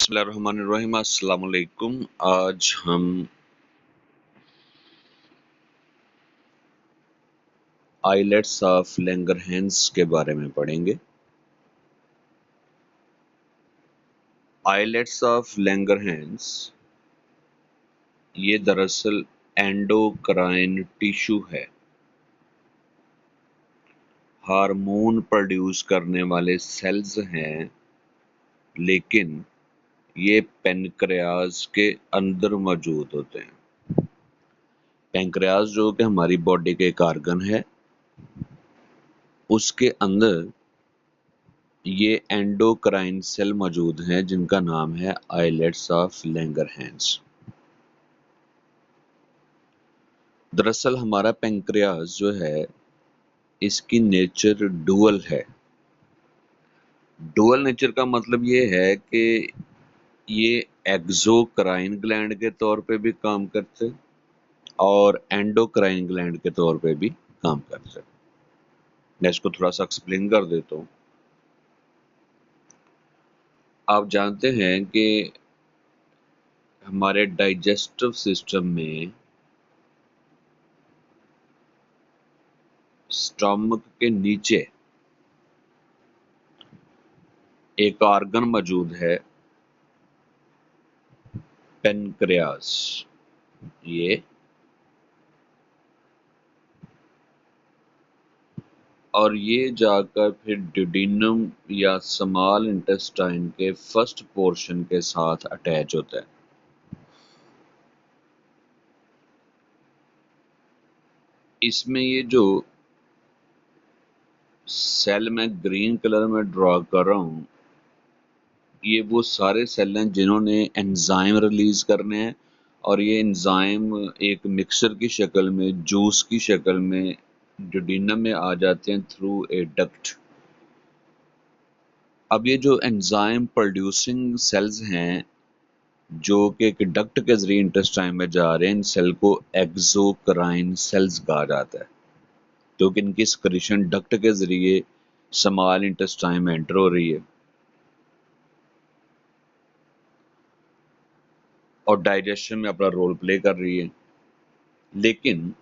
बिस्मिल्लाहिर्रहमानिर्रहीम। अस्सलाम वालेकुम। आज हम आइलेट्स ऑफ लैंगरहैंस के बारे में पढ़ेंगे। आइलेट्स ऑफ लैंगरहैंस ये दरअसल एंडोक्राइन टिश्यू है। हार्मोन प्रोड्यूस करने वाले सेल्स हैं, लेकिन ये पेनक्रियाज के अंदर मौजूद होते हैं। पेनक्रियाज जो कि हमारी बॉडी के एक ऑर्गन है, उसके अंदर ये एंडोक्राइन सेल मौजूद हैं जिनका नाम है आइलेट्स ऑफ लैंगरहैंस। दरअसल हमारा पेंक्रियाज जो है, इसकी नेचर डुअल है। डुअल नेचर का मतलब ये है कि ये एक्सोक्राइन ग्लैंड के तौर पे भी काम करते और एंडोक्राइन ग्लैंड के तौर पे भी काम करते। मैं इसको थोड़ा सा एक्सप्लेन कर देता हूँ। आप जानते हैं कि हमारे डाइजेस्टिव सिस्टम में स्टमक के नीचे एक ऑर्गन मौजूद है, पेनक्रियाज। ये और ये जाकर फिर ड्यूडेनम या स्मॉल इंटेस्टाइन के फर्स्ट पोर्शन के साथ अटैच होता है। इसमें ये जो सेल मैं ग्रीन कलर में ड्रॉ कर रहा हूँ, ये वो सारे सेल हैं जिन्होंने एंजाइम रिलीज करने हैं, और ये एंजाइम एक मिक्सर की शक्ल में, जूस की शक्ल में ड्यूडेनम में आ जाते हैं थ्रू ए डक्ट। अब ये जो एंजाइम प्रोड्यूसिंग सेल्स हैं जो कि एक डक्ट के जरिए इंटेस्टाइन में जा रहे हैं, इन सेल को एक्सोक्राइन सेल्स कहा जाता है, क्योंकि इनकी स्क्रीशन डक्ट के जरिए स्मॉल इंटेस्टाइन में एंटर हो रही है और डाइजेशन में अपना रोल प्ले कर रही है। लेकिन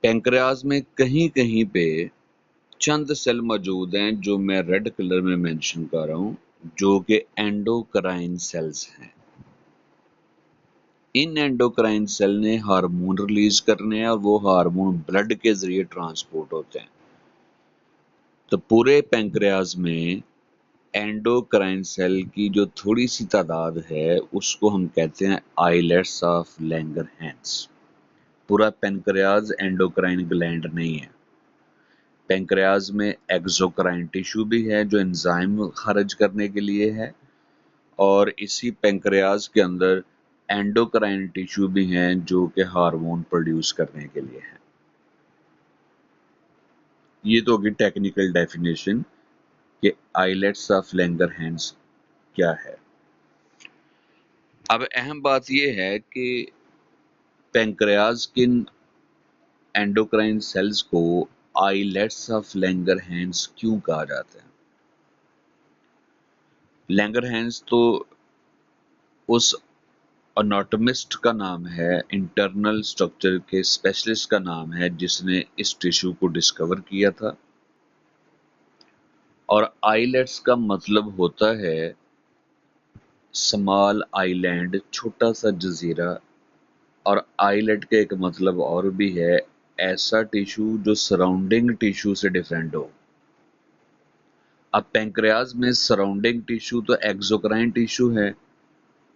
पेंक्रियाज में कहीं कहीं पे चंद सेल मौजूद हैं जो मैं रेड कलर में मेंशन कर रहा हूँ, जो कि एंडोक्राइन सेल्स हैं। इन एंडोक्राइन सेल ने हार्मोन रिलीज करने हैं और वो हार्मोन ब्लड के जरिए ट्रांसपोर्ट होते हैं। तो पूरे पेंक्रियाज में एंडोक्राइन सेल की जो थोड़ी सी तादाद है, उसको हम कहते हैं आइलेट्स ऑफ लैंगरहैंस। पूरा पेंक्रियाज एंडोक्राइन ग्लैंड नहीं है। पेंक्रियाज में एक्सोक्राइन टिश्यू भी है जो एंजाइम खारिज करने के लिए है, और इसी पेंक्रियाज के अंदर एंडोक्राइन टिश्यू भी हैं जो कि हार्मोन प्रोड्यूस करने के लिए है। ये तो होगी टेक्निकल डेफिनेशन कि आइलेट्स ऑफ लैंगरहैंस क्या है। अब अहम बात यह है कि पेंक्रियाज किन एंडोक्राइन सेल्स को आइलेट्स ऑफ लैंगरहैंस क्यों कहा जाता है। लैंगरहैंस तो उस एनाटॉमिस्ट का नाम है, इंटरनल स्ट्रक्चर के स्पेशलिस्ट का नाम है जिसने इस टिश्यू को डिस्कवर किया था। और आइलेट्स का मतलब होता है स्मॉल आइलैंड, छोटा सा जजीरा। और आइलेट का एक मतलब और भी है, ऐसा टिश्यू जो सराउंडिंग टिश्यू से डिफरेंट हो। अब पेंक्रियाज में सराउंडिंग टिश्यू तो एक्सोक्राइन टिश्यू है,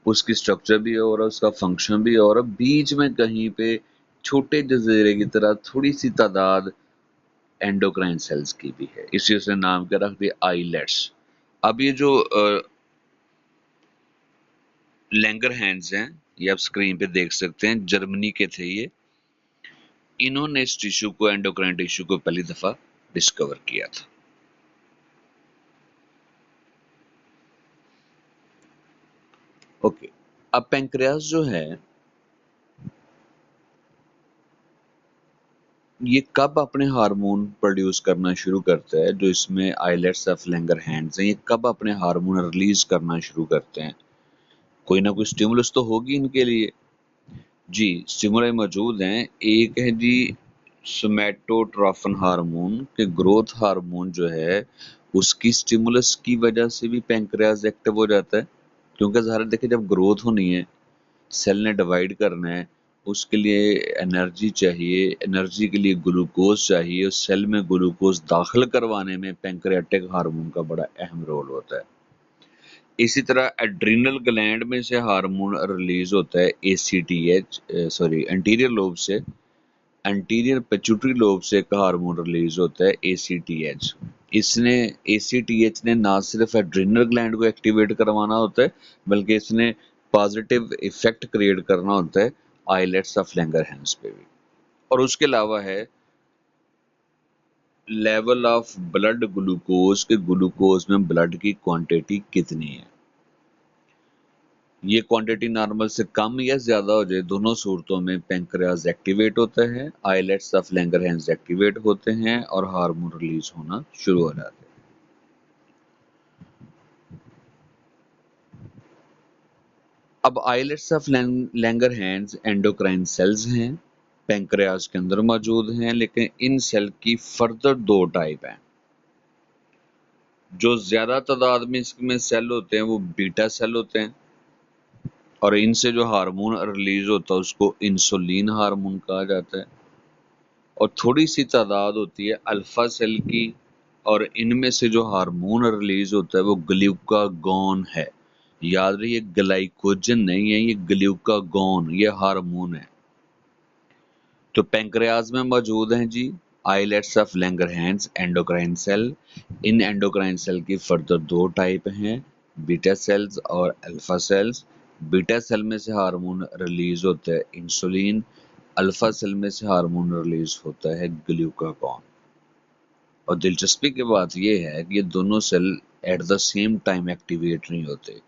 उसकी स्ट्रक्चर भी और उसका फंक्शन भी, और बीच में कहीं पे छोटे जजीरे की तरह थोड़ी सी तादाद एंडोक्राइन सेल्स की भी है, इसी उसने नाम क्या रख दिया, आइलेट्स। अब ये जो लैंगरहैंस हैं, ये आप स्क्रीन पे देख सकते हैं, जर्मनी के थे ये। इन्होंने इस टिश्यू को, एंडोक्राइन टिश्यू को पहली दफा डिस्कवर किया था। ओके, अब पेंक्रियास जो है ये कब अपने हार्मोन प्रोड्यूस करना शुरू करता है, जो इसमें आइलेट्स ऑफ लैंगरहैंस हैं, ये कब अपने हार्मोन रिलीज करना शुरू करते हैं? कोई ना कोई स्टिमुलस तो होगी इनके लिए। जी, स्टिमुलाई मौजूद हैं। एक है जी सोमैटोट्रोफिन हार्मोन, के ग्रोथ हार्मोन जो है उसकी स्टिमुलस की वजह से भी पैंक्रियाज एक्टिव हो जाता है, क्योंकि ज़ाहिर है देखिए, जब ग्रोथ होनी है, सेल ने डिवाइड करना है, उसके लिए एनर्जी चाहिए, एनर्जी के लिए ग्लूकोज चाहिए, उस सेल में ग्लूकोज दाखिल करवाने में पैंक्रियाटिक हार्मोन का बड़ा अहम रोल होता है। इसी तरह एड्रिनल ग्लैंड में से हार्मोन रिलीज होता है ACTH, सॉरी एंटीरियर लोब से, एंटीरियर पिट्यूटरी लोब से एक हार्मोन रिलीज होता है ACTH। इसने ACTH ने ना सिर्फ एड्रिनल ग्लैंड को एक्टिवेट करवाना होता है, बल्कि इसने पॉजिटिव इफेक्ट क्रिएट करना होता है आइलेट्स ऑफ लैंगरहैंस पे भी। और उसके अलावा है लेवल ऑफ ब्लड ग्लूकोज, के ग्लूकोज में ब्लड की क्वांटिटी कितनी है। ये क्वांटिटी नॉर्मल से कम या ज्यादा हो जाए, दोनों सूरतों में पैंक्रियाज एक्टिवेट होता है, आइलेट्स ऑफ लैंगरहैंस एक्टिवेट होते हैं और हार्मोन रिलीज होना शुरू हो जाते हैं। अब islets of Langerhans endocrine cells हैं, पैंक्रियाज के अंदर मौजूद हैं, लेकिन इन सेल की फर्दर दो टाइप हैं। जो ज्यादा तादाद में इसमें सेल होते हैं वो बीटा सेल होते हैं, और इनसे जो हार्मोन रिलीज होता है उसको इंसुलिन हार्मोन कहा जाता है। और थोड़ी सी तादाद होती है अल्फा सेल की, और इनमें से जो हार्मोन रिलीज होता है वो ग्लूकागॉन है। याद रहिए, ग्लाइकोजन नहीं है, ये ग्लूकागॉन, ये हार्मोन है। तो पैंक्रियाज में मौजूद हैं जी islets of Langerhans endocrine cell. इन एंडोक्राइन सेल की फर्दर दो टाइप हैं, बीटा सेल्स और अल्फा सेल्स। बीटा सेल में से हार्मोन रिलीज होता है इंसुलिन, अल्फा सेल में से हार्मोन रिलीज होता है ग्लूकागॉन। और दिलचस्पी की बात यह है कि ये दोनों cell at the same time activate नहीं होते।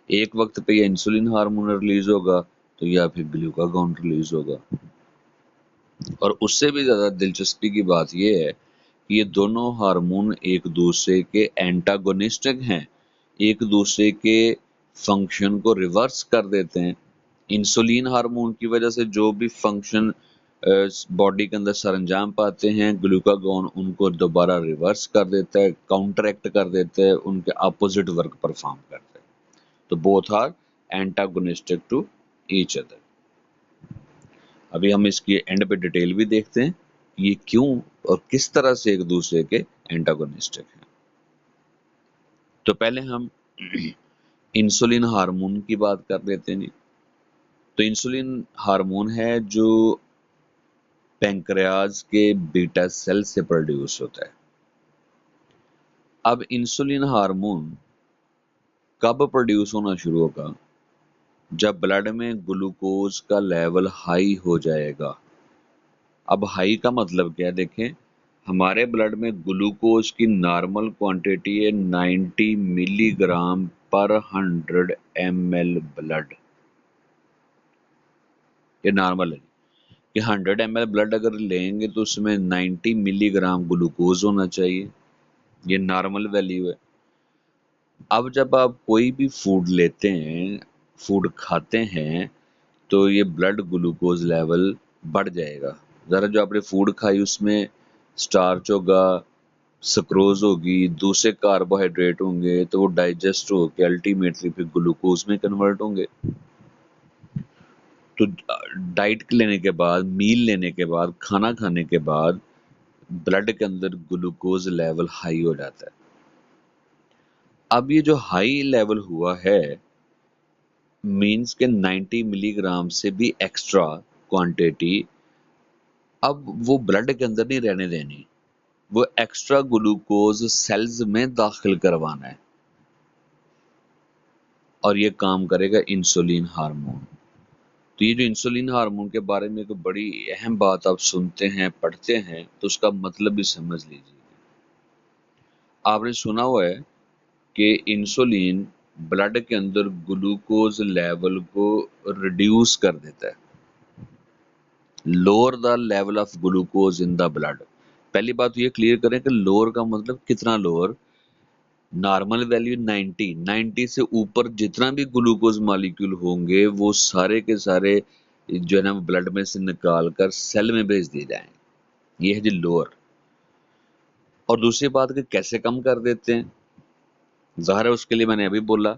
एक वक्त पे ये इंसुलिन हार्मोन रिलीज होगा तो या फिर ग्लूकागॉन रिलीज होगा। और उससे भी ज़्यादा दिलचस्पी की बात यह है कि ये दोनों हार्मोन एक दूसरे के एंटागोनिस्टिक हैं, एक दूसरे के फंक्शन को रिवर्स कर देते हैं। इंसुलिन हार्मोन की वजह से जो भी फंक्शन बॉडी के अंदर सरंजाम पाते हैं, ग्लूकागॉन उनको दोबारा रिवर्स कर देता है, काउंटरएक्ट कर देता है, उनके अपोजिट वर्क परफॉर्म करता है। तो both are antagonistic to each other. अभी हम इसकी एंड पे डिटेल भी देखते हैं ये क्यों और किस तरह से एक दूसरे के एंटागोनिस्टिक हैं। तो पहले हम इंसुलिन हार्मोन की बात कर लेते हैं जी। तो इंसुलिन हार्मोन है जो पैंक्रियाज के बीटा सेल से प्रोड्यूस होता है। अब इंसुलिन हार्मोन कब प्रोड्यूस होना शुरू होगा? जब ब्लड में ग्लूकोज का लेवल हाई हो जाएगा। अब हाई का मतलब क्या है? देखें, हमारे ब्लड में ग्लूकोज की नॉर्मल क्वांटिटी है 90 मिलीग्राम पर 100 ml ब्लड। ये नॉर्मल है कि 100 ml ब्लड अगर लेंगे तो उसमें 90 मिलीग्राम ग्लूकोज होना चाहिए। ये नॉर्मल वैल्यू है। अब जब आप कोई भी फूड लेते हैं, फूड खाते हैं, तो ये ब्लड ग्लूकोज लेवल बढ़ जाएगा। ज़रा जो आपने फूड खाई उसमें स्टार्च होगा, सक्रोज होगी, दूसरे कार्बोहाइड्रेट होंगे, तो वो डाइजेस्ट होकर अल्टीमेटली फिर ग्लूकोज में कन्वर्ट होंगे। तो डाइट लेने के बाद, मील लेने के बाद, खाना खाने के बाद ब्लड के अंदर ग्लूकोज लेवल हाई हो जाता है। अब ये जो हाई लेवल हुआ है मीन्स के 90 मिलीग्राम से भी एक्स्ट्रा क्वांटिटी अब वो ब्लड के अंदर नहीं रहने देनी, वो एक्स्ट्रा ग्लूकोज सेल्स में दाखिल करवाना है। और ये काम करेगा इंसुलिन हार्मोन। तो ये जो इंसुलिन हार्मोन के बारे में एक बड़ी अहम बात आप सुनते हैं, पढ़ते हैं, तो उसका मतलब भी समझ लीजिए। आपने सुना हुआ है कि इंसुलिन ब्लड के अंदर ग्लूकोज लेवल को रिड्यूस कर देता है। Lower the level of glucose in the blood. पहली बात तो ये क्लियर करें कि लोअर का मतलब कितना लोअर। नॉर्मल वैल्यू 90 से ऊपर जितना भी ग्लूकोज मॉलिक्यूल होंगे वो सारे के सारे जो है ना ब्लड में से निकाल कर सेल में भेज दिए जाएं। ये है जी लोअर। और दूसरी बात कि कैसे कम कर देते हैं, ज़ाहिर है उसके लिए मैंने अभी बोला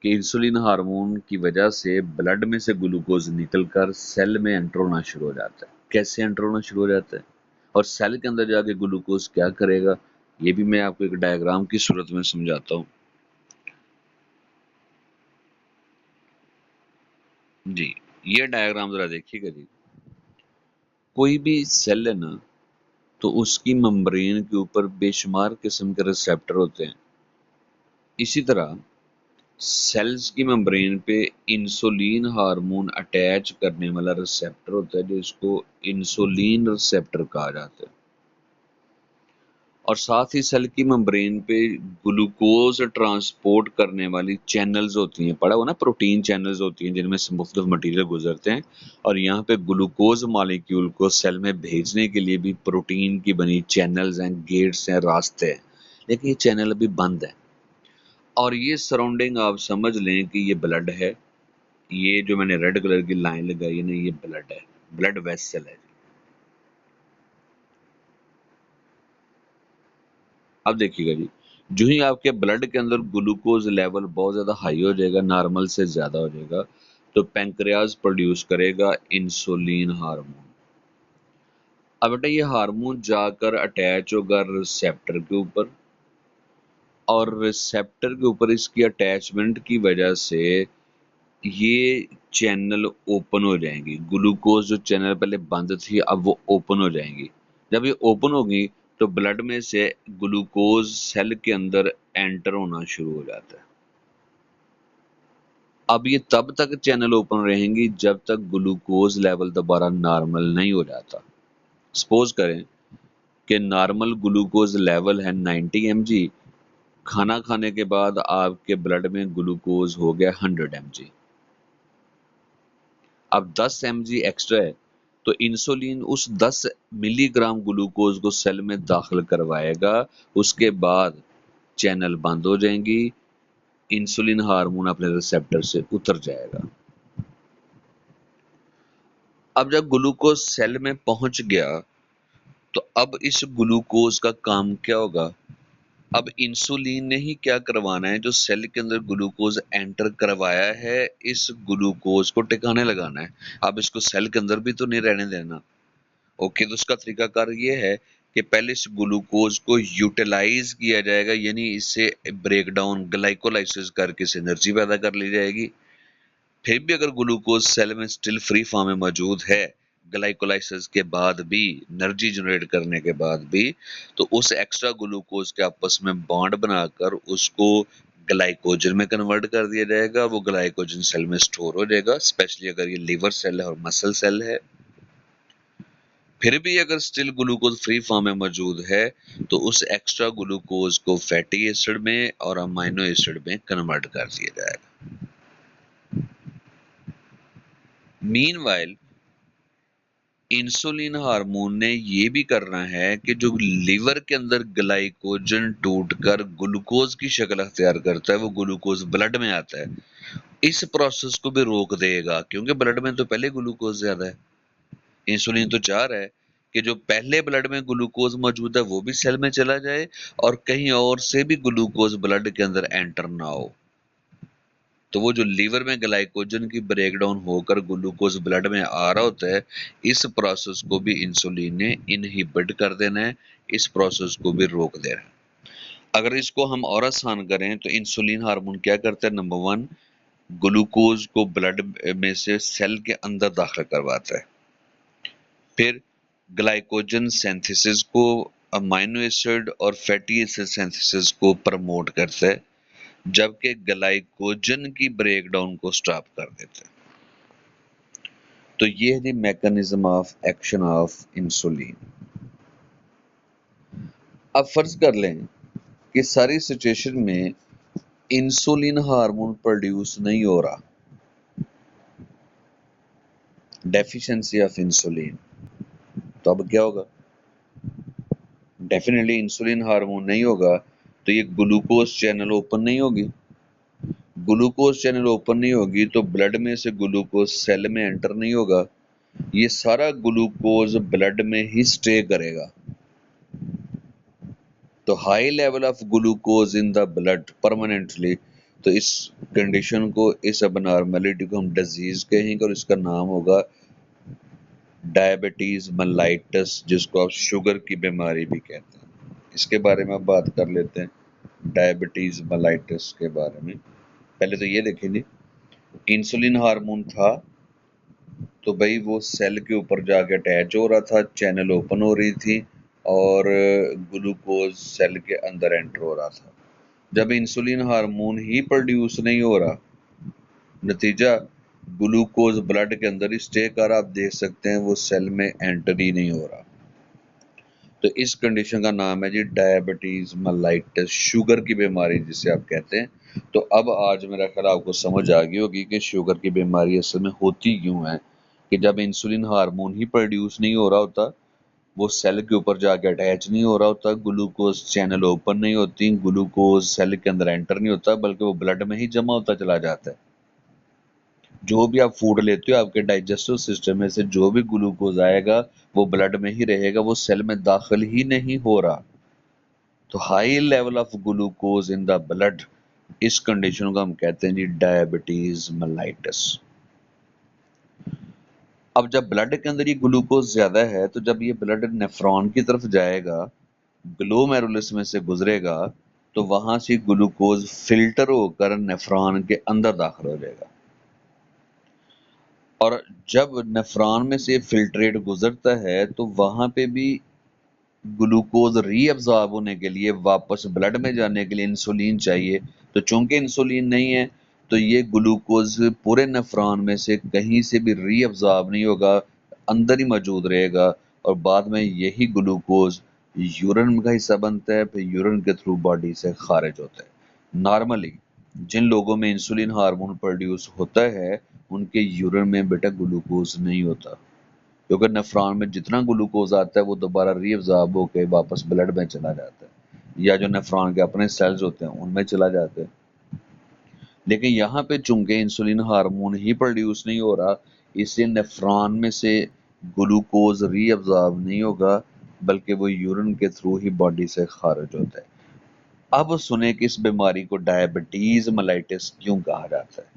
कि इंसुलिन हार्मोन की वजह से ब्लड में से ग्लूकोज निकलकर सेल में एंटर होना शुरू हो जाता है। कैसे एंटर होना शुरू हो जाता है और सेल के अंदर जाके ग्लूकोज क्या करेगा, ये भी मैं आपको एक डायग्राम की सूरत में समझाता हूँ। जी, ये डायग्राम जरा देखिएगा जी। कोई भी सेल है ना, तो उसकी मेम्ब्रेन के ऊपर बेशुमार किस्म के रिसेप्टर होते हैं। इसी तरह सेल्स की मेम्ब्रेन पे इंसुलिन हार्मोन अटैच करने वाला रिसेप्टर होता है, जो इसको इंसुलिन रिसेप्टर कहा जाता है। और साथ ही सेल की मेम्ब्रेन पे ग्लूकोज ट्रांसपोर्ट करने वाली चैनल्स होती हैं, पढ़ा हो ना, प्रोटीन चैनल्स होती हैं जिनमें से मुख्तलिफ मटीरियल गुजरते हैं। और यहाँ पे ग्लूकोज मॉलिक्यूल को सेल में भेजने के लिए भी प्रोटीन की बनी चैनल्स हैं, गेट्स हैं, रास्ते हैं। लेकिन ये चैनल अभी बंद है। और ये सराउंडिंग आप समझ लें कि ये ब्लड है। ये जो मैंने रेड कलर की लाइन लगाई है ना, ये ब्लड है, ब्लड वेसल है। अब देखिएगा जी, जो ही आपके ब्लड के अंदर ग्लूकोज लेवल बहुत ज़्यादा हाई हो जाएगा, नॉर्मल से ज़्यादा हो जाएगा, तो पैंक्रियाज प्रोड्यूस करेगा इंसुलिन हार्मोन। अब बेटा ये हार्मोन जाकर अटैच होगा रिसेप्टर के ऊपर, और रिसेप्टर के ऊपर इसकी अटैचमेंट की वजह से ये चैनल ओपन हो जाएंगी। ग्लूकोज जो चैनल पहले बंद थी अब वो ओपन हो जाएंगी। जब ये ओपन होगी तो ब्लड में से ग्लूकोज सेल के अंदर एंटर होना शुरू हो जाता है। अब ये तब तक चैनल ओपन रहेंगी जब तक ग्लूकोज लेवल दोबारा नॉर्मल नहीं हो जाता। सपोज करें कि नॉर्मल ग्लूकोज लेवल है 90 mg, खाना खाने के बाद आपके ब्लड में ग्लूकोज हो गया 100 mg। अब 10 mg एक्स्ट्रा है, तो इंसुलिन उस 10 मिलीग्राम ग्लूकोज को सेल में दाखिल करवाएगा। उसके बाद चैनल बंद हो जाएंगी, इंसुलिन हार्मोन अपने रिसेप्टर से उतर जाएगा। अब जब ग्लूकोज सेल में पहुंच गया तो अब इस ग्लूकोज का काम क्या होगा। अब इंसुलिन ने ही क्या करवाना है, जो सेल के अंदर ग्लूकोज एंटर करवाया है इस ग्लूकोज को टिकाने लगाना है। अब इसको सेल के अंदर भी तो नहीं रहने देना। ओके, तो उसका तरीकाकार ये है कि पहले इस ग्लूकोज को यूटिलाइज किया जाएगा, यानी इसे ब्रेक डाउन ग्लाइकोलाइसिस करके इसे एनर्जी पैदा कर ली जाएगी। फिर भी अगर ग्लूकोज सेल में स्टिल फ्री फॉर्म में मौजूद है, ग्लाइकोलाइसिस के बाद भी, एनर्जी जनरेट करने के बाद भी, तो उस एक्स्ट्रा ग्लूकोज के आपस में बॉन्ड बनाकर उसको ग्लाइकोजन में कन्वर्ट कर दिया जाएगा। वो ग्लाइकोजन सेल में स्टोर हो जाएगा, स्पेशली अगर ये लिवर सेल है और मसल सेल है। फिर भी अगर स्टिल ग्लूकोज फ्री फॉर्म में मौजूद है तो उस एक्स्ट्रा ग्लूकोज को फैटी एसिड में और अमाइनो एसिड में कन्वर्ट कर दिया जाएगा। मीनवाइल इंसुलिन हार्मोन ने ये भी करना है कि जो लिवर के अंदर ग्लाइकोजन टूटकर ग्लूकोज की शक्ल अख्तियार करता है, वो ग्लूकोज ब्लड में आता है, इस प्रोसेस को भी रोक देगा, क्योंकि ब्लड में तो पहले ग्लूकोज ज्यादा है। इंसुलिन तो चाह रहा है कि जो पहले ब्लड में ग्लूकोज मौजूद है वो भी सेल में चला जाए और कहीं और से भी ग्लूकोज ब्लड के अंदर एंटर ना हो। तो वो जो लीवर में ग्लाइकोजन की ब्रेकडाउन होकर ग्लूकोज ब्लड में आ रहा होता है, इस प्रोसेस को भी इंसुलिन ने इनहिबिट कर देना है, इस प्रोसेस को भी रोक देना है। अगर इसको हम और आसान करें तो इंसुलिन हार्मोन क्या करता है, नंबर 1 ग्लूकोज को ब्लड में से सेल के अंदर दाखिल करवाता है, फिर ग्लाइकोजन सिंथेसिस को, अमाइनो एसिड और फैटी एसिड सिंथेसिस को प्रमोट करता है, जबकि ग्लाइकोजन की ब्रेकडाउन को स्टॉप कर देता है। तो ये है the mechanism of action of insulin. अब फर्ज कर लें कि सारी सिचुएशन में इंसुलिन हार्मोन प्रोड्यूस नहीं हो रहा, डेफिशिएंसी ऑफ इंसुलिन, तो अब क्या होगा? डेफिनेटली इंसुलिन हार्मोन नहीं होगा तो ये ग्लूकोज चैनल ओपन नहीं होगी। ग्लूकोज चैनल ओपन नहीं होगी तो ब्लड में से ग्लूकोज सेल में एंटर नहीं होगा। ये सारा ग्लूकोज ब्लड में ही स्टे करेगा। तो high level of glucose in the blood permanently, तो इस कंडीशन को, इस अबनॉर्मेलिटी को हम डिजीज कहेंगे और इसका नाम होगा डायबिटीज मेलाइटस, जिसको आप शुगर की बीमारी भी कहते हैं। इसके बारे में अब बात कर लेते हैं, डायबिटीज मेलाइटस के बारे में। पहले तो ये देखेंगे, इंसुलिन हार्मोन था तो भाई वो सेल के ऊपर जाके अटैच हो रहा था, चैनल ओपन हो रही थी और ग्लूकोज सेल के अंदर एंटर हो रहा था। जब इंसुलिन हार्मोन ही प्रोड्यूस नहीं हो रहा, नतीजा ग्लूकोज ब्लड के अंदर ही स्टे कर, आप देख सकते हैं वो सेल में एंटर ही नहीं हो रहा। तो इस कंडीशन का नाम है जी डायबिटीज मेलाइटस, शुगर की बीमारी जिसे आप कहते हैं। तो अब आज मेरा ख्याल आपको समझ आ गई होगी कि शुगर की बीमारी असल में होती क्यों है, कि जब इंसुलिन हार्मोन ही प्रोड्यूस नहीं हो रहा होता, वो सेल के ऊपर जाके अटैच नहीं हो रहा होता, ग्लूकोज चैनल ओपन नहीं होती, ग्लूकोज सेल के अंदर एंटर नहीं होता, बल्कि वो ब्लड में ही जमा होता चला जाता है। जो भी आप फूड लेते हो, आपके डाइजेस्टिव सिस्टम में से जो भी ग्लूकोज आएगा वो ब्लड में ही रहेगा, वो सेल में दाखिल ही नहीं हो रहा। तो high level of glucose in the blood, इस कंडीशन को हम कहते हैं जी डायबिटीज मेलाइटस। अब जब ब्लड के अंदर ये ग्लूकोज ज्यादा है तो जब ये ब्लड नेफ्रॉन की तरफ जाएगा, ग्लोमेरुलस में से गुजरेगा, तो वहां से ग्लूकोज फिल्टर होकर नेफ्रॉन के अंदर दाखिल हो जाएगा। और जब नेफ्रॉन में से फिल्ट्रेट गुजरता है तो वहां पे भी ग्लूकोज रीअब्सॉर्ब होने के लिए, वापस ब्लड में जाने के लिए इंसुलिन चाहिए। तो चूंकि इंसुलिन नहीं है तो ये ग्लूकोज पूरे नेफ्रॉन में से कहीं से भी रीअब्सॉर्ब नहीं होगा, अंदर ही मौजूद रहेगा और बाद में यही ग्लूकोज यूरिन का हिस्सा बनता है, फिर यूरिन के थ्रू बॉडी से खारिज होता है। नॉर्मली जिन लोगों में इंसुलिन हार्मोन प्रोड्यूस होता है उनके यूरिन में बेटा ग्लूकोज नहीं होता, क्योंकि नेफ्रॉन में जितना ग्लूकोज आता है वो दोबारा रीअब्सॉर्ब होकर वापस ब्लड में चला जाता है, या जो नेफ्रॉन के अपने सेल्स होते हैं उनमें चला जाता है। लेकिन यहाँ पे चूंकि इंसुलिन हार्मोन ही प्रोड्यूस नहीं हो रहा, इसलिए नेफ्रॉन में से ग्लूकोज रीअब्सॉर्ब नहीं होगा, बल्कि वो यूरिन के थ्रू ही बॉडी से खारिज होता है। अब सुने कि इस बीमारी को डायबिटीज मेलाइटिस क्यों कहा जाता है,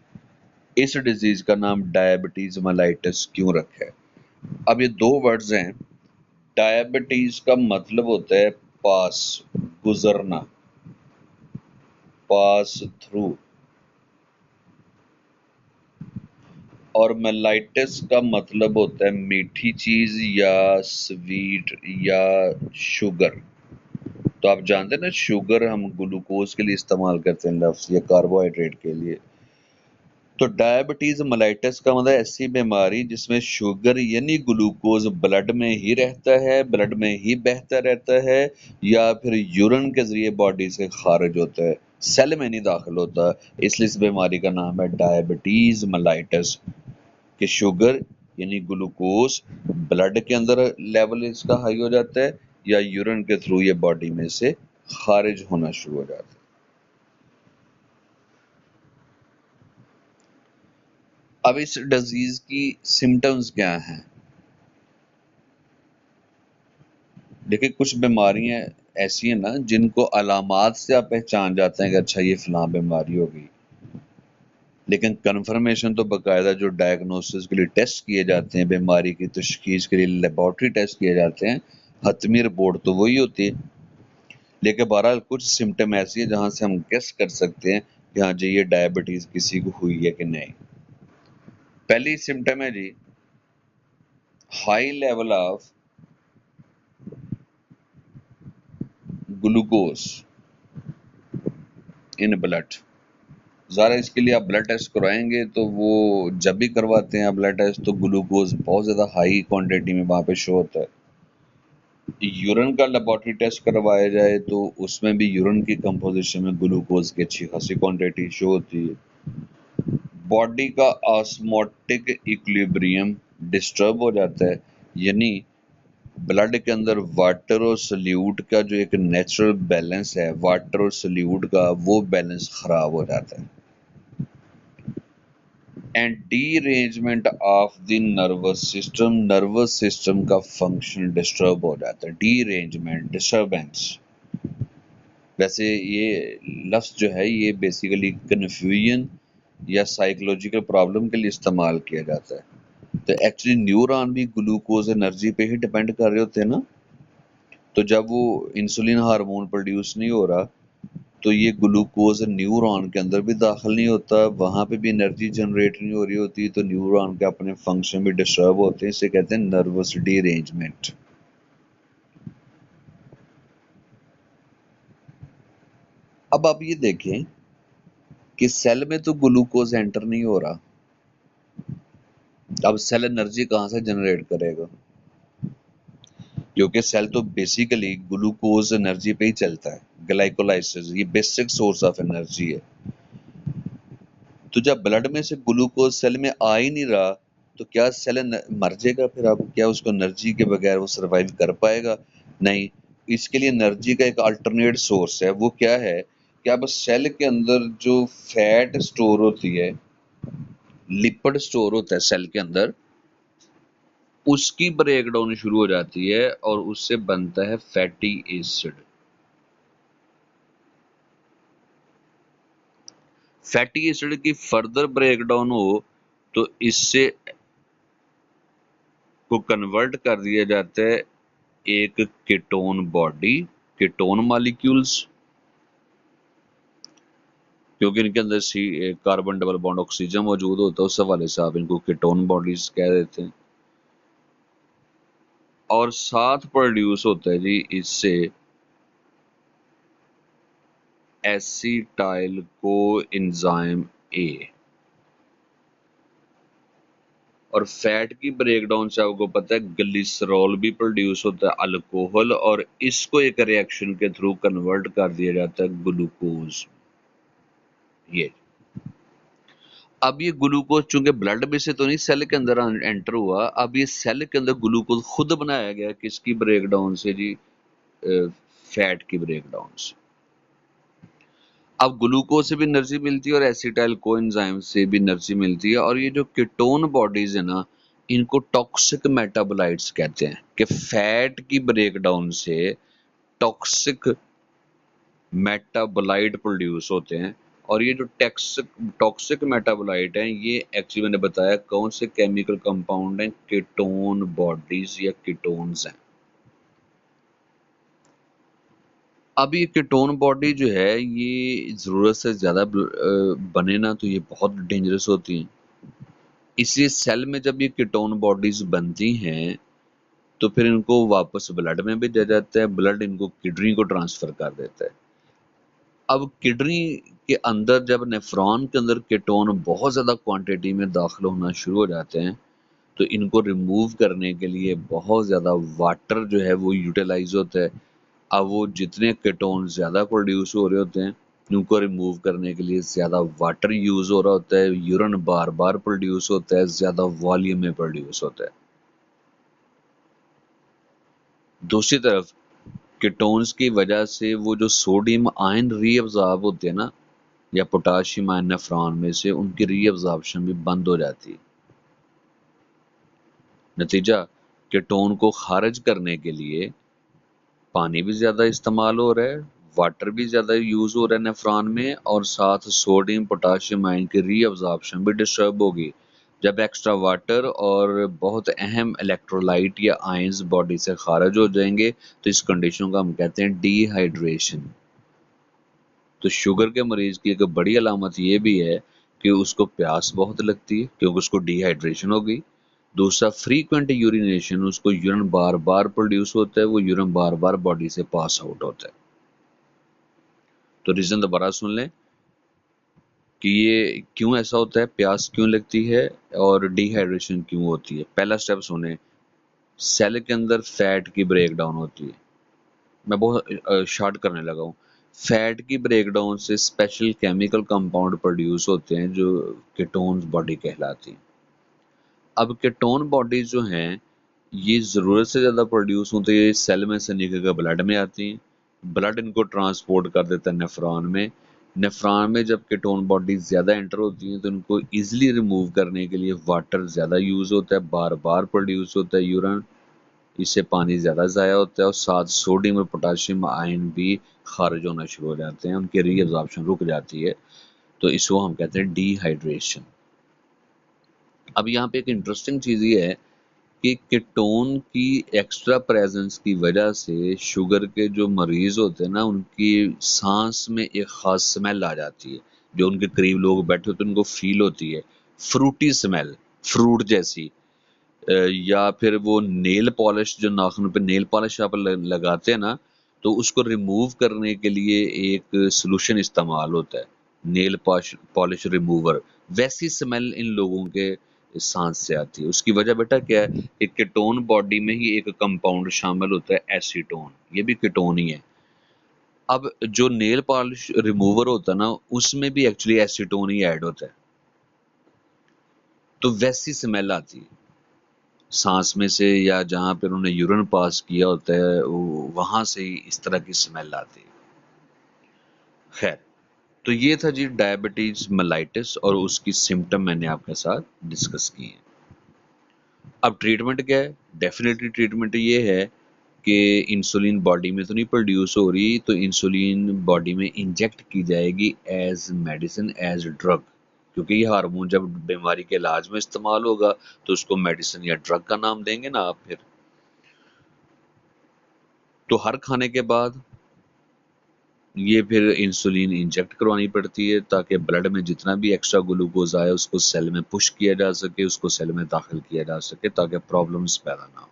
इस डिजीज का नाम डायबिटीज मेलाइटिस क्यों रखा है। अब ये दो वर्ड्स हैं। डायबिटीज का मतलब होता है पास, गुजरना, पास थ्रू, और मेलाइटिस का मतलब होता है मीठी चीज या स्वीट या शुगर। तो आप जानते हैं ना, शुगर हम ग्लूकोज के लिए इस्तेमाल करते हैं लफ्ज, या कार्बोहाइड्रेट के लिए। तो डायबिटीज मेलाइटस का मतलब ऐसी बीमारी जिसमें शुगर यानी ग्लूकोज ब्लड में ही रहता है, ब्लड में ही बहता रहता है, या फिर यूरिन के जरिए बॉडी से खारिज होता है, सेल में नहीं दाखिल होता। इसलिए इस बीमारी का नाम है डायबिटीज मेलाइटस, कि शुगर यानी ग्लूकोज ब्लड के अंदर लेवल इसका हाई हो जाता है, या यूरिन के थ्रू ये बॉडी में से खारिज होना शुरू हो जाता है। अब इस डिजीज की सिम्टम्स क्या हैं? देखिए, कुछ बीमारियां ऐसी हैं ना जिनको अलामात से आप पहचान जाते हैं कि अच्छा ये फलां बीमारी हो गई, लेकिन कंफर्मेशन तो बाकायदा जो डायग्नोसिस के लिए टेस्ट किए जाते हैं, बीमारी की तशखीस के लिए लेबॉर्ट्री टेस्ट किए जाते हैं, हतमी रिपोर्ट तो वही होती है। लेकिन बहरहाल कुछ सिम्टम ऐसी है जहां से हम गेस कर सकते हैं कि हाँ जी ये डायबिटीज किसी को हुई है कि नहीं। पहली सिम्टम है जी high level of glucose in blood. ज़रा इसके लिए आप ब्लड टेस्ट करवाएंगे तो वो जब भी करवाते हैं आप ब्लड टेस्ट, तो ग्लूकोज बहुत ज़्यादा हाई क्वांटिटी में वहाँ पे शो होता है। यूरिन का लेबॉर्ट्री टेस्ट करवाया जाए तो उसमें भी यूरिन की कंपोजिशन में ग्लूकोज की अच्छी खासी क्वांटिटी शो होती है। बॉडी का ऑस्मोटिक इक्विलिब्रियम डिस्टर्ब हो जाता है, यानी ब्लड के अंदर वाटर और सल्यूट का जो एक नेचुरल बैलेंस है, वाटर और सल्यूट का, वो बैलेंस खराब हो जाता है। And derangement of the nervous system का फंक्शन डिस्टर्ब हो जाता है। Derangement, disturbance. वैसे ये लफ्ज़ जो है ये बेसिकली कन्फ्यूजन या साइकोलॉजिकल प्रॉब्लम के लिए इस्तेमाल किया जाता है। तो एक्चुअली न्यूरॉन भी ग्लूकोज एनर्जी पे ही डिपेंड कर रहे होते हैं ना। तो जब वो इंसुलिन हार्मोन प्रोड्यूस नहीं हो रहा तो ये ग्लूकोज न्यूरॉन के अंदर भी दाखिल नहीं होता, वहां पे भी एनर्जी जनरेट नहीं हो रही होती, तो न्यूरॉन के अपने फंक्शन भी डिस्टर्ब होते हैं। इसे कहते हैं नर्वस डीरेंजमेंट। अब आप ये देखें कि सेल में तो ग्लूकोज एंटर नहीं हो रहा, अब सेल एनर्जी कहाँ से जनरेट करेगा? क्योंकि सेल तो बेसिकली ग्लूकोज एनर्जी पे ही चलता है। ग्लाइकोलाइसिस ये बेसिक सोर्स ऑफ एनर्जी है। तो जब ब्लड में से ग्लूकोज सेल में आ ही नहीं रहा तो क्या सेल मर जाएगा? फिर आप क्या उसको एनर्जी के बगैर वो सरवाइव कर पाएगा? नहीं। इसके लिए एनर्जी का एक अल्टरनेट सोर्स है। वो क्या है कि अब सेल के अंदर जो फैट स्टोर होती है, लिपिड स्टोर होता है सेल के अंदर, उसकी ब्रेकडाउन शुरू हो जाती है और उससे बनता है फैटी एसिड। फैटी एसिड की फर्दर ब्रेकडाउन हो तो इससे को कन्वर्ट कर दिया जाता है एक कीटोन बॉडी, कीटोन मॉलिक्यूल्स, क्योंकि इनके अंदर कार्बन डबल बॉन्ड ऑक्सीजन मौजूद होता है, उस हवाले से आप इनको कीटोन बॉडीज कह देते हैं। और साथ प्रोड्यूस होता है जी इससे एसिटाइल को एंजाइम ए। और फैट की ब्रेकडाउन से आपको पता है ग्लिसरॉल भी प्रोड्यूस होता है, अल्कोहल, और इसको एक रिएक्शन के थ्रू कन्वर्ट कर दिया जाता है ग्लूकोज। ये अब ये ग्लूकोज चूंकि ब्लड में से तो नहीं सेल के अंदर एंटर हुआ, अब ये सेल के अंदर ग्लूकोज खुद बनाया गया किसकी ब्रेकडाउन से जी? फैट की ब्रेकडाउन से। अब ग्लूकोज से भी एनर्जी मिलती है और एसिटाइल कोएंजाइम से भी एनर्जी मिलती है। और ये जो कीटोन बॉडीज है ना, इनको टॉक्सिक मेटाबोलाइट्स कहते हैं कि फैट की ब्रेकडाउन से टॉक्सिक मेटाबोलाइट प्रोड्यूस होते हैं। और ये जो टॉक्सिक मेटाबोलाइट हैं ये एक्चुअली मैंने बताया कौन से केमिकल कंपाउंड हैं? कीटोन बॉडीज या कीटोन्स हैं। अब ये कीटोन बॉडी जो है ये ज़रूरत से ज़्यादा बने ना तो ये बहुत डेंजरस होती हैं। इसलिए सेल में जब ये कीटोन बॉडीज बनती हैं तो फिर इनको वापस ब्लड में भेजा जाता है, ब्लड इनको किडनी को ट्रांसफर कर देता है। अब किडनी के अंदर जब नेफ्रॉन के अंदर कीटोन बहुत ज़्यादा क्वांटिटी में दाखिल होना शुरू हो जाते हैं तो इनको रिमूव करने के लिए बहुत ज़्यादा वाटर जो है वो यूटिलाइज होता है। अब वो जितने कीटोन ज़्यादा प्रोड्यूस हो रहे होते हैं उनको रिमूव करने के लिए ज़्यादा वाटर यूज़ हो रहा होता है, यूरिन बार बार प्रोड्यूस होता है, ज़्यादा वॉल्यूम में प्रोड्यूस होता है। दूसरी तरफ कीटोन्स की वजह से वो जो सोडियम आयन रीअब्जॉर्ब होते हैं ना, या पोटाशियम आयन नेफ्रॉन में से, उनकी रीअब्जॉर्प्शन भी बंद हो जाती है। नतीजा कीटोन को खारिज करने के लिए पानी भी ज़्यादा इस्तेमाल हो रहा है, वाटर भी ज़्यादा यूज़ हो रहा है नेफ्रॉन में, और साथ सोडियम पोटाशियम आयन की रीअब्जॉर्प्शन भी डिस्टर्ब होगी। जब एक्स्ट्रा वाटर और बहुत अहम इलेक्ट्रोलाइट या आयंस बॉडी से खारिज हो जाएंगे तो इस कंडीशन को हम कहते हैं डिहाइड्रेशन। तो शुगर के मरीज की एक बड़ी अलामत ये भी है कि उसको प्यास बहुत लगती है क्योंकि उसको डिहाइड्रेशन हो गई। दूसरा फ्रीक्वेंट यूरिनेशन, उसको यूरिन बार बार प्रोड्यूस होता है, वो यूरिन बार बार बॉडी से पास आउट होता है। तो रीजन दोबारा सुन लें कि ये क्यों ऐसा होता है, प्यास क्यों लगती है और डिहाइड्रेशन क्यों होती है। पहला स्टेप सुने, सेल के अंदर फैट की ब्रेकडाउन होती है। मैं बहुत शॉर्ट करने लगा हूँ। फैट की ब्रेकडाउन से स्पेशल केमिकल कंपाउंड प्रोड्यूस होते हैं जो कीटोन्स बॉडी कहलाती हैं। अब कीटोन बॉडीज जो हैं ये ज़रूरत से ज़्यादा प्रोड्यूस होते हैं, सेल में से निकल कर ब्लड में आती हैं, ब्लड इनको ट्रांसपोर्ट कर देता है नेफ्रॉन में। नेफ्रॉन में जब कीटोन बॉडीज ज़्यादा एंटर होती हैं तो इनको ईजिली रिमूव करने के लिए वाटर ज़्यादा यूज़ होता है, बार बार प्रोड्यूस होता है यूरिन, इससे पानी ज़्यादा ज़ाया होता है और साथ सोडियम और पोटाशियम आयन भी खारिज होना शुरू हो जाते हैं, उनकी रीअब्जॉर्प्शन रुक जाती है, तो इसको हम कहते हैं डिहाइड्रेशन। अब यहाँ पे एक इंटरेस्टिंग चीज़ ये है कि कीटोन की एक्स्ट्रा प्रेजेंस की वजह से शुगर के जो मरीज होते हैं ना उनकी सांस में एक खास स्मेल आ जाती है, जो उनके करीब लोग बैठे होते हैं उनको फील होती है, फ्रूटी स्मेल, फ्रूट जैसी। या फिर वो नेल पॉलिश, जो नाखून पे नेल पॉलिश आप लगाते हैं ना, तो उसको रिमूव करने के लिए एक सोल्यूशन इस्तेमाल होता है, नेल पॉलिश रिमूवर, वैसी स्मेल इन लोगों के सांस से आती है। उसकी वजह बेटा क्या है, एक कीटोन बॉडी में ही एक कंपाउंड शामिल होता है एसीटोन, ये भी कीटोन ही है। अब जो नेल पॉलिश रिमूवर होता है ना उसमें भी एक्चुअली एसीटोन ही ऐड होता है, तो वैसी स्मेल आती है सांस में से, या जहाँ पे उन्होंने यूरिन पास किया होता है वहां से ही इस तरह की स्मेल आती है। खैर, तो ये था जी डायबिटीज मेलाइटिस और उसकी सिम्टम मैंने आपके साथ डिस्कस किए हैं। अब ट्रीटमेंट क्या है? डेफिनेटली ट्रीटमेंट ये है कि इंसुलिन बॉडी में तो नहीं प्रोड्यूस हो रही, तो इंसुलिन बॉडी में इंजेक्ट की जाएगी एज मेडिसिन, एज ड्रग, क्योंकि ये हार्मोन जब बीमारी के इलाज में इस्तेमाल होगा तो उसको मेडिसिन या ड्रग का नाम देंगे ना आप फिर। तो हर खाने के बाद ये फिर इंसुलिन इंजेक्ट करवानी पड़ती है ताकि ब्लड में जितना भी एक्स्ट्रा ग्लूकोज आए उसको सेल में पुश किया जा सके, उसको सेल में दाखिल किया जा सके ताकि प्रॉब्लम्स पैदा ना हो।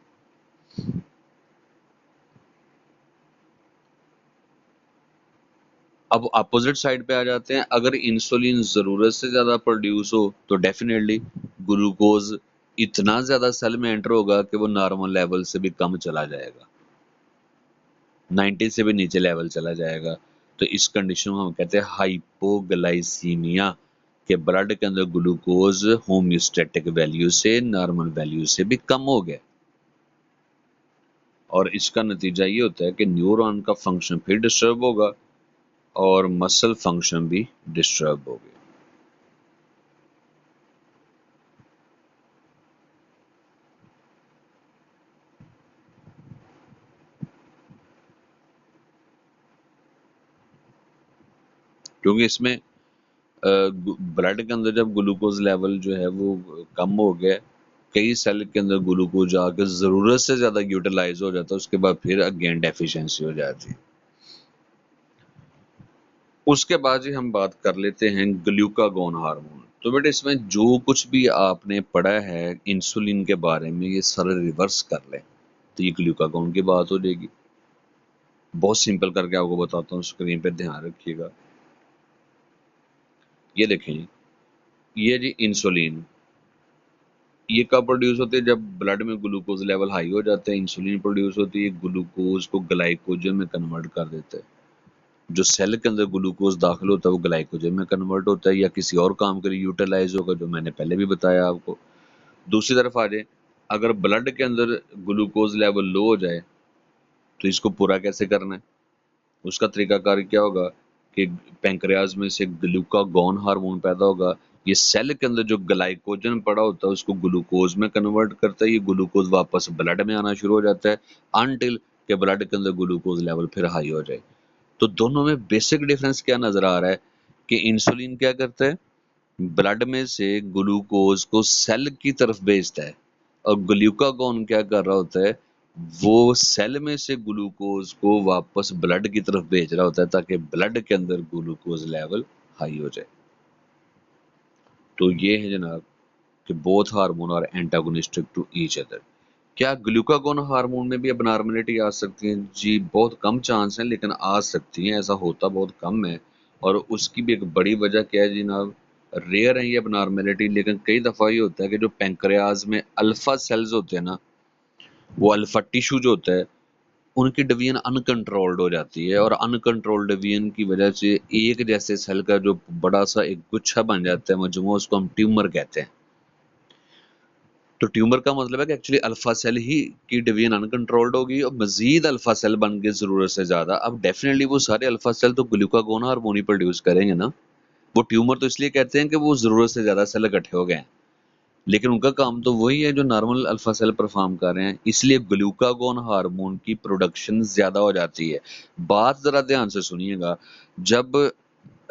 अब अपोजिट साइड पे आ जाते हैं, अगर इंसुलिन ज़रूरत से ज़्यादा प्रोड्यूस हो तो डेफिनेटली ग्लूकोज इतना ज़्यादा सेल में एंटर होगा कि वो नॉर्मल लेवल से भी कम चला जाएगा, 90 से भी नीचे लेवल चला जाएगा। तो इस कंडीशन में हम कहते हैं हाइपोग्लाइसीमिया, के ब्लड के अंदर ग्लूकोज होम्योस्टैटिक वैल्यू से, नॉर्मल वैल्यू से भी कम हो गया, और इसका नतीजा ये होता है कि न्यूरॉन का फंक्शन फिर डिस्टर्ब होगा और मसल फंक्शन भी डिस्टर्ब हो गया। क्योंकि इसमें ब्लड के अंदर जब ग्लूकोज लेवल जो है वो कम हो गया, कई सेल के अंदर ग्लूकोज आकर ज़रूरत से ज़्यादा यूटिलाइज हो जाता है, उसके बाद फिर अगेन डेफिशिएंसी हो जाती है। उसके बाद ही हम बात कर लेते हैं ग्लूकागोन हार्मोन। तो बेटे इसमें जो कुछ भी आपने पढ़ा है इंसुलिन के बारे में ये सारा रिवर्स कर लें तो ये ग्लूकागोन की बात हो जाएगी। बहुत सिंपल करके आपको बताता हूँ, स्क्रीन पे ध्यान रखिएगा। ये देखें, ये जी इंसुलिन, ये कब प्रोड्यूस होते हैं? जब ब्लड में ग्लूकोज लेवल हाई हो जाते हैं, इंसुलिन प्रोड्यूस होती है, ग्लूकोज को ग्लाइकोजन में कन्वर्ट कर देता है। जो सेल के अंदर ग्लूकोज दाखिल होता है वो ग्लाइकोजन में कन्वर्ट होता है या किसी और काम के लिए यूटिलाइज होगा, जो मैंने पहले भी बताया आपको। दूसरी तरफ आ जाए, अगर ब्लड के अंदर ग्लूकोज लेवल लो हो जाए तो इसको पूरा कैसे करना है? उसका तरीकाकार क्या होगा कि पैंक्रियाज में से ग्लूकागोन हार्मोन पैदा होगा, ये सेल के अंदर जो ग्लाइकोजन पड़ा होता है उसको ग्लूकोज में कन्वर्ट करता है, ये ग्लूकोज वापस ब्लड में आना शुरू हो जाता है अनटिल के ब्लड के अंदर ग्लूकोज लेवल फिर हाई हो जाए। तो दोनों में बेसिक डिफरेंस क्या नजर आ रहा है कि इंसुलिन क्या करता है, ब्लड में से ग्लूकोज को सेल की तरफ भेजता है, और ग्लूकागोन क्या कर रहा होता है, वो सेल में से ग्लूकोज को वापस ब्लड की तरफ भेज रहा होता है ताकि ब्लड के अंदर ग्लूकोज लेवल हाई हो जाए। तो ये है जनाब कि both hormone are antagonistic to each other. क्या ग्लूकागोन हार्मोन में भी अबनॉर्मेलिटी आ सकती है? जी बहुत कम चांस है, लेकिन आ सकती हैं, ऐसा होता बहुत कम है। और उसकी भी एक बड़ी वजह क्या है जनाब, रेयर है ये अबनॉर्मेलिटी, लेकिन कई दफ़ा ये होता है कि जो पेंक्रियाज में अल्फा सेल्स होते हैं ना, वो अल्फा टिश्यू जो होता है उनकी डिवीजन अनकंट्रोल्ड हो जाती है, और अनकंट्रोल्ड डिवीजन की वजह से एक जैसे सेल का जो बड़ा सा एक गुच्छा बन जाता है मजमू, उसको हम ट्यूमर कहते हैं। तो ट्यूमर का मतलब है कि एक्चुअली अल्फा सेल ही की डिवीजन अनकंट्रोल्ड होगी और मजीद अल्फा सेल बन के जरूरत से ज्यादा। अब डेफिनेटली वो सारे अल्फा सेल तो ग्लूकागोन हार्मोन ही प्रोड्यूस करेंगे ना। वो ट्यूमर तो इसलिए कहते हैं कि वो जरूरत से ज्यादा सेल इकट्ठे हो गए हैं, लेकिन उनका काम तो वही है जो नॉर्मल अल्फा सेल परफॉर्म कर रहे हैं, इसलिए ग्लूकागोन हार्मोन की प्रोडक्शन ज्यादा हो जाती है। बात जरा ध्यान से सुनिएगा, जब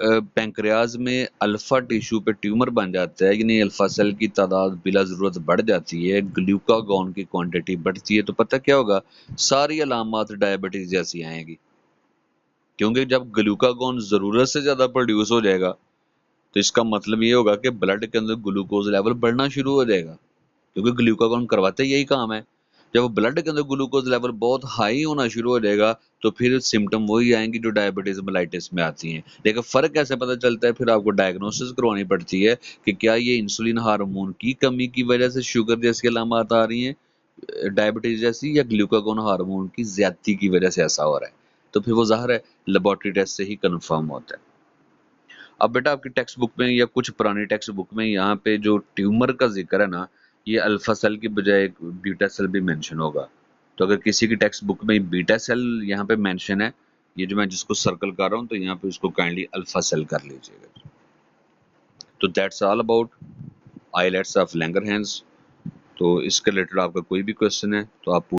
पैंक्रियाज में अल्फा टिश्यू पे ट्यूमर बन जाता है, यानी अल्फा सेल की तादाद बिला जरूरत बढ़ जाती है, ग्लूकागोन की क्वांटिटी बढ़ती है, तो पता क्या होगा, सारी अलामत डायबिटीज जैसी आएंगी। क्योंकि जब ग्लूकागोन जरूरत से ज्यादा प्रोड्यूस हो जाएगा तो इसका मतलब ये होगा कि ब्लड के अंदर ग्लूकोज लेवल बढ़ना शुरू हो जाएगा, क्योंकि ग्लूकागोन करवाते यही काम है। जब ब्लड के अंदर ग्लूकोज लेवल बहुत हाई होना शुरू हो जाएगा तो फिर सिम्टम वही आएंगी जो डायबिटीज मेलाइटिस में आती हैं। लेकिन फर्क कैसे पता चलता है, फिर आपको डायग्नोसिस करवानी पड़ती है कि क्या ये इंसुलिन हार्मोन की कमी की वजह से शुगर जैसी अलामत आ रही हैं, डायबिटीज जैसी, या ग्लूकागोन हार्मोन की ज्यादती की वजह से ऐसा हो रहा है। तो फिर वो ज़ाहिर है लेबोरेटरी टेस्ट से ही कंफर्म होता है। अब बेटा आपकी टेक्स्ट बुक में या कुछ पुरानी टेक्स्ट बुक में यहाँ पे जो ट्यूमर का जिक्र है ना, ये अल्फा सेल की बजाय बीटा सेल भी मेंशन होगा। तो अगर किसी की टेक्स्ट बुक में बीटा सेल यहाँ पे मेंशन है, ये जो मैं जिसको सर्कल कर रहा हूँ, तो यहाँ पे उसको काइंडली अल्फा सेल कर लीजिएगा। तो that's all about islets of Langerhans. तो इसके रिलेटेड आपका कोई भी क्वेश्चन है तो आप